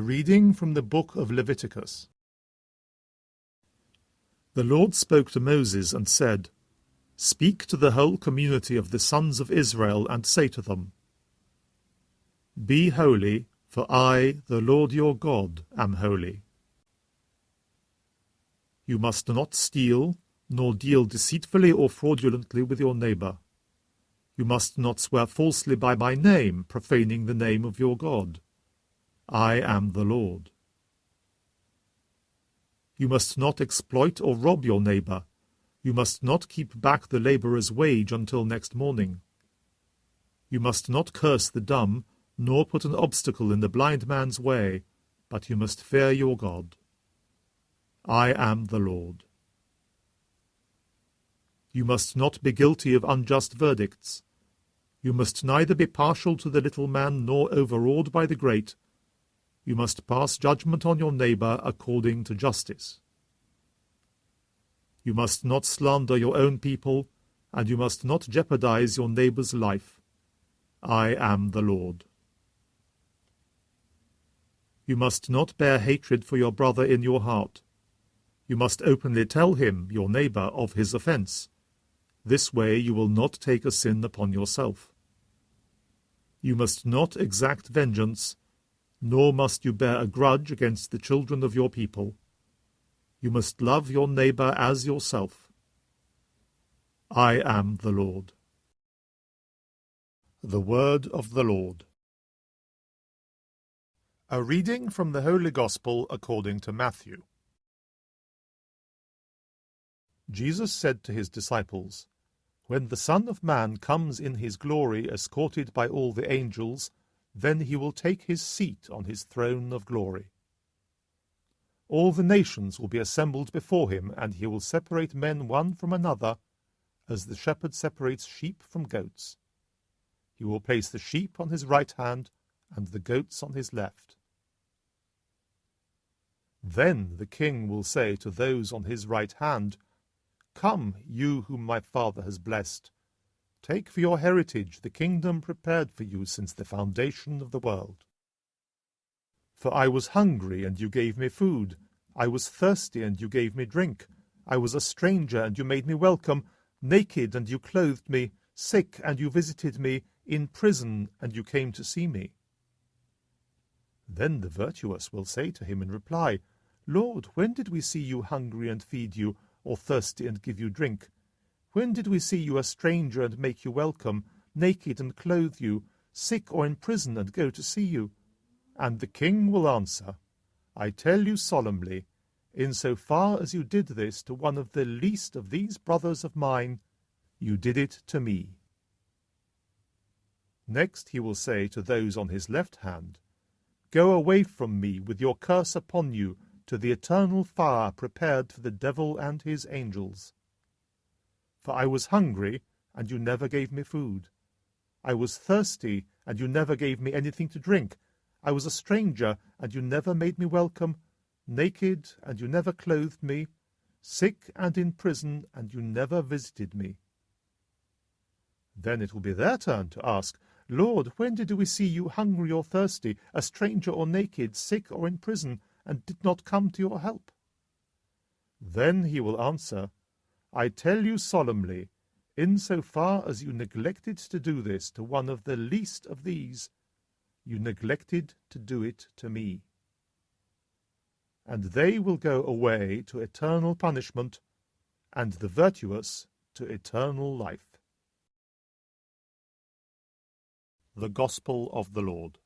A reading from the book of Leviticus. The Lord spoke to Moses and said, "Speak to the whole community of the sons of Israel and say to them, Be holy, for I, the Lord your God, am holy. You must not steal, nor deal deceitfully or fraudulently with your neighbor. You must not swear falsely by my name, profaning the name of your God. I am the Lord. You must not exploit or rob your neighbor. You must not keep back the laborer's wage until next morning. You must not curse the dumb, nor put an obstacle in the blind man's way, but you must fear your God. I am the Lord. You must not be guilty of unjust verdicts. You must neither be partial to the little man nor overawed by the great. You must pass judgment on your neighbor according to justice. You must not slander your own people, and you must not jeopardize your neighbor's life. I am the Lord. You must not bear hatred for your brother in your heart. You must openly tell him, your neighbor, of his offense. This way you will not take a sin upon yourself. You must not exact vengeance, nor must you bear a grudge against the children of your people. You must love your neighbor as yourself. I am the Lord. The Word of the Lord. A reading from the Holy Gospel according to Matthew. Jesus said to his disciples, "When the Son of Man comes in his glory, escorted by all the angels, then he will take his seat on his throne of glory. All the nations will be assembled before him, and he will separate men one from another, as the shepherd separates sheep from goats. He will place the sheep on his right hand, and the goats on his left. Then the king will say to those on his right hand, 'Come, you whom my Father has blessed. Take for your heritage the kingdom prepared for you since the foundation of the world. For I was hungry, and you gave me food. I was thirsty, and you gave me drink. I was a stranger, and you made me welcome. Naked, and you clothed me. Sick, and you visited me. In prison, and you came to see me.' Then the virtuous will say to him in reply, 'Lord, when did we see you hungry and feed you, or thirsty and give you drink? When did we see you a stranger and make you welcome, naked and clothe you, sick or in prison and go to see you?' And the king will answer, 'I tell you solemnly, in so far as you did this to one of the least of these brothers of mine, you did it to me.' Next he will say to those on his left hand, 'Go away from me with your curse upon you to the eternal fire prepared for the devil and his angels. For I was hungry, and you never gave me food. I was thirsty, and you never gave me anything to drink. I was a stranger, and you never made me welcome. Naked, and you never clothed me. Sick and in prison, and you never visited me.' Then it will be their turn to ask, 'Lord, when did we see you hungry or thirsty, a stranger or naked, sick or in prison, and did not come to your help?' Then he will answer, 'I tell you solemnly, in so far as you neglected to do this to one of the least of these, you neglected to do it to me.' And they will go away to eternal punishment, and the virtuous to eternal life." The Gospel of the Lord.